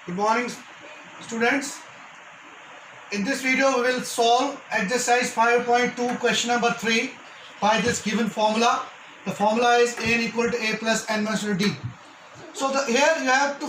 Good morning, students. In this video, we will solve exercise 5.2 question number 3 by this given formula. The formula is n equal to a plus n minus d. So here you have to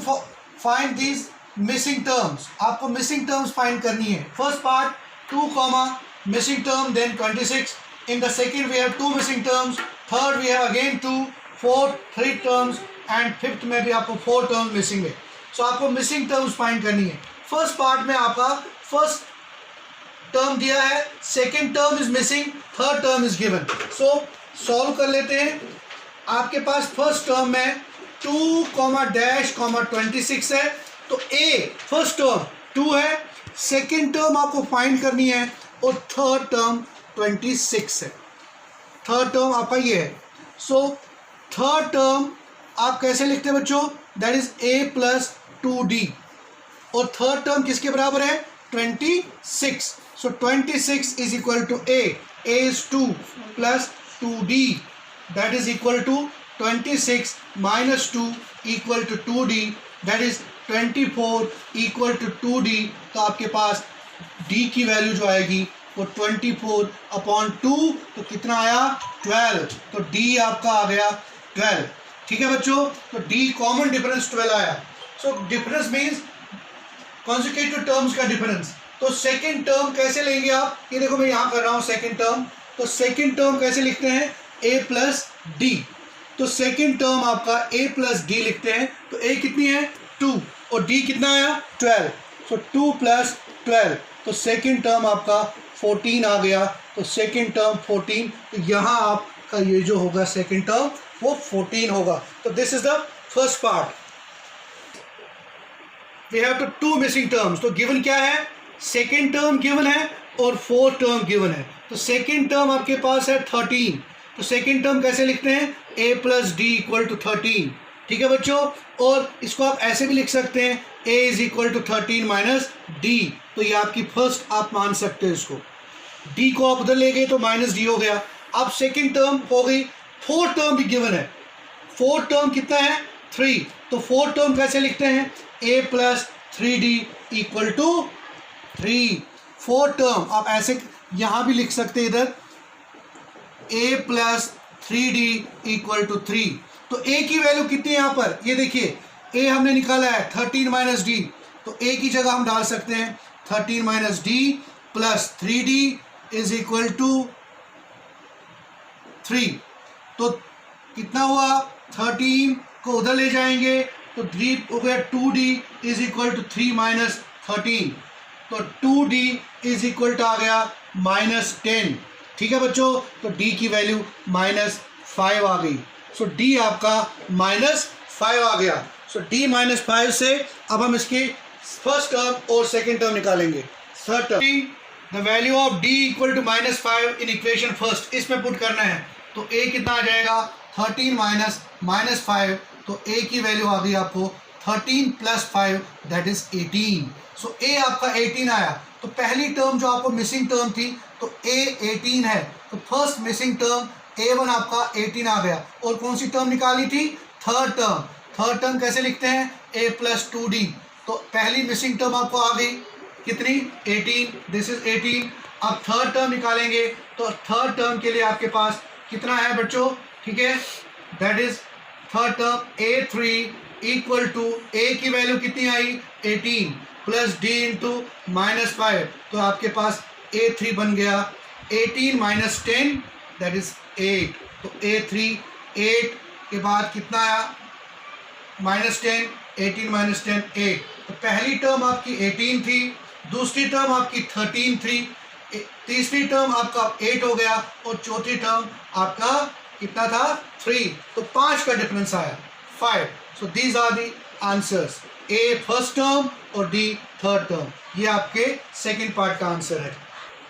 find these missing terms. आपको missing terms find करनी है. First part 2 comma missing term, then 26. In the second we have 2 missing terms. Third we have again 2. Fourth 3 terms and fifth में भी आपको 4 terms missing है. So आपको missing terms find करनी है. First part में आपका first term दिया है, second term is missing, third term is given. So solve कर लेते हैं. आपके पास first term में 2 comma dash comma 26 है, तो a first term 2 है, second term आपको find करनी है और third term 26 है. थर्ड टर्म आपका ये है. सो थर्ड टर्म आप कैसे लिखते हैं बच्चों? That is a plus 2d और थर्ड टर्म किसके बराबर है? 26. So 26 is equal to a is 2 plus 2d that is equal to 26 minus 2 equal to 2d that is 24 equal to 2d. तो आपके पास d की वैल्यू जो आएगी वो 24 अपॉन 2, तो कितना आया? 12. तो d आपका आ गया 12. ठीक है बच्चों, तो d कॉमन डिफरेंस 12 आया. So difference means consecutive terms का डिफरेंस. तो सेकंड टर्म कैसे लेंगे आप? ये देखो मैं यहाँ कर रहा हूँ सेकंड टर्म. तो सेकंड टर्म कैसे लिखते हैं? a plus D. तो सेकंड टर्म आपका a प्लस डी लिखते हैं. तो a कितनी है? 2 और d कितना आया? 12. सो 2 प्लस 12, तो सेकंड टर्म आपका 14 आ गया. तो सेकंड टर्म 14, तो यहाँ आपका ये जो होगा सेकंड टर्म वो 14 होगा. तो this is the first part. We have to missing terms. तो गिवन क्या है? सेकंड टर्म गिवन है और फोर्थ टर्म गिवन है. तो सेकंड टर्म आपके पास है 13. तो सेकंड टर्म कैसे लिखते हैं? a plus d equal to 13. ठीक है बच्चों, और इसको आप ऐसे भी लिख सकते हैं a is equal to 13 minus d. तो ये आपकी फर्स्ट आप मान सकते हैं इसको. d को आप उधर ले गए तो माइनस डी हो गया. अब सेकंड टर्म हो गई. फोर्थ टर्म भी गिवन है. फोर्थ टर्म कितना है? 3. तो फोर्थ टर्म कैसे लिखते हैं? a plus 3d equal to 3. Fourth term आप ऐसे यहाँ भी लिख सकते हैं, इधर a plus 3d equal to 3. तो a की वैल्यू कितनी है यहाँ पर? ये देखिए a हमने निकाला है 13 माइनस डी. तो a की जगह हम डाल सकते हैं 13 minus d plus 3d is equal to 3. तो कितना हुआ? 13 को उधर ले जाएंगे तो 3 हो गया. 2d is equal to 3 minus 13. तो 2d इज इक्वल टू आ गया माइनस 10. ठीक है बच्चों, तो d की वैल्यू माइनस 5 आ गई. सो d आपका माइनस 5 आ गया. सो d माइनस 5 से अब हम इसकी फर्स्ट टर्म और सेकेंड टर्म निकालेंगे. Third term, the value of d equal to minus 5 in equation first, इसमें पुट करना है. तो a कितना आ जाएगा? 13 माइनस 5. तो a की वैल्यू आ गई आपको 13 plus 5 that is 18. So a आपका 18 आया. तो पहली टर्म जो आपको मिसिंग टर्म थी तो a 18 है. तो फर्स्ट मिसिंग टर्म a1 आपका 18 आ गया. और कौन सी टर्म निकाली थी? Third term. थर्ड टर्म कैसे लिखते हैं? a plus 2d. तो पहली मिसिंग टर्म आपको आ गई कितनी? 18. This is 18. अब थर्ड टर्म निकालेंगे. तो थर्ड टर्म के लिए आपके पास कितना है बच्चों? ठीक है, that is third term a3 equal to a की वैल्यू कितनी आई? 18 प्लस d इंटू माइनस 5. तो आपके पास a3 बन गया 18 माइनस 10 दैट इज 8. तो a3 8 के बाद कितना आया? माइनस 10. 18 माइनस 10 8. तो पहली टर्म आपकी 18 थी, दूसरी टर्म आपकी 13 थी, तीसरी टर्म आपका 8 हो गया और चौथी टर्म आपका कितना था? 3. तो 5 का डिफरेंस आया 5. So these are the answers. a first term और d थर्ड टर्म. ये आपके सेकेंड पार्ट का आंसर है.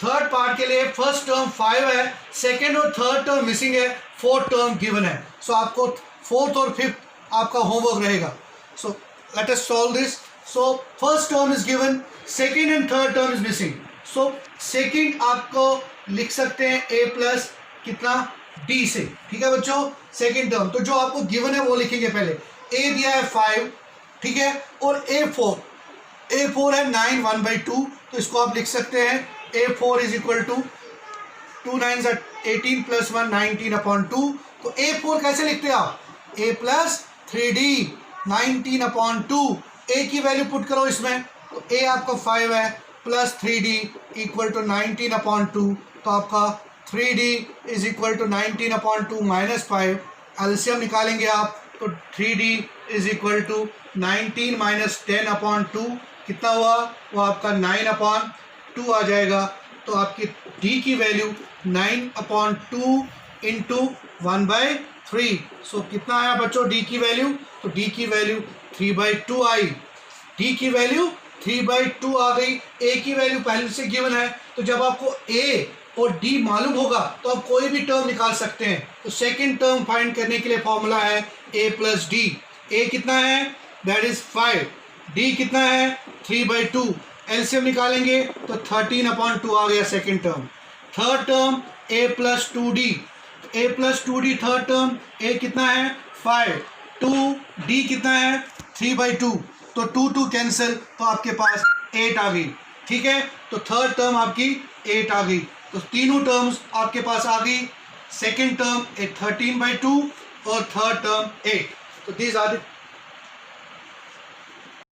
थर्ड पार्ट के लिए फर्स्ट टर्म 5 है, सेकेंड और थर्ड टर्म मिसिंग है, फोर्थ टर्म गिवन है. सो आपको फोर्थ और फिफ्थ आपका होमवर्क रहेगा. So let us solve this. So first term is given, second and third term is missing. So second आपको लिख सकते हैं a प्लस कितना? d से. ठीक है बच्चों, सेकेंड टर्म. तो जो आपको गिवन है वो लिखेंगे पहले. a दिया है 5, ठीक है, और a4. A4 है 9 1/2, तो इसको आप लिख सकते हैं A4 is equal to 2 9 18 plus 1 19/2। तो A4 कैसे लिखते हैं आप? A plus 3D 19/2। A की वैल्यू पुट करो इसमें, तो A आपका 5 है प्लस 3D इक्वल टू 19/2। तो आपका 3D is equal to 19/2 minus 5। LCM निकालेंगे आप, तो 3D is equal to 19 minus 10/2 कितना हुआ? वो आपका 9/2 आ जाएगा। तो आपकी D की वैल्यू 9/2 इंटू 1/3। सो कितना आया बच्चों D की वैल्यू? तो D की वैल्यू 3/2 आई। D की वैल्यू 3/2 आ गई। A की वैल्यू पहले से गिवन है, तो जब आपको A और D मालूम होगा तो आप कोई भी टर्म निकाल सकते हैं। तो सेकेंड टर्म फाइंड करने के लिए फॉर्मूला है A प्लस D। A कितना है? That is 5। D कितना है? 3/2। एलसीएम निकालेंगे तो 13/2 आ गया second term. Third term A plus 2D। A plus 2D third term. A कितना है? 5। 2D कितना है? 3/2। तो 2 कैंसिल, तो आपके पास 8 आ गई। ठीक है, तो थर्ड टर्म आपकी 8 आ गई। तो तीनों टर्म्स आपके पास आ गई। सेकेंड टर्म 13/2 और थर्ड टर्म 8। तो दीज आर द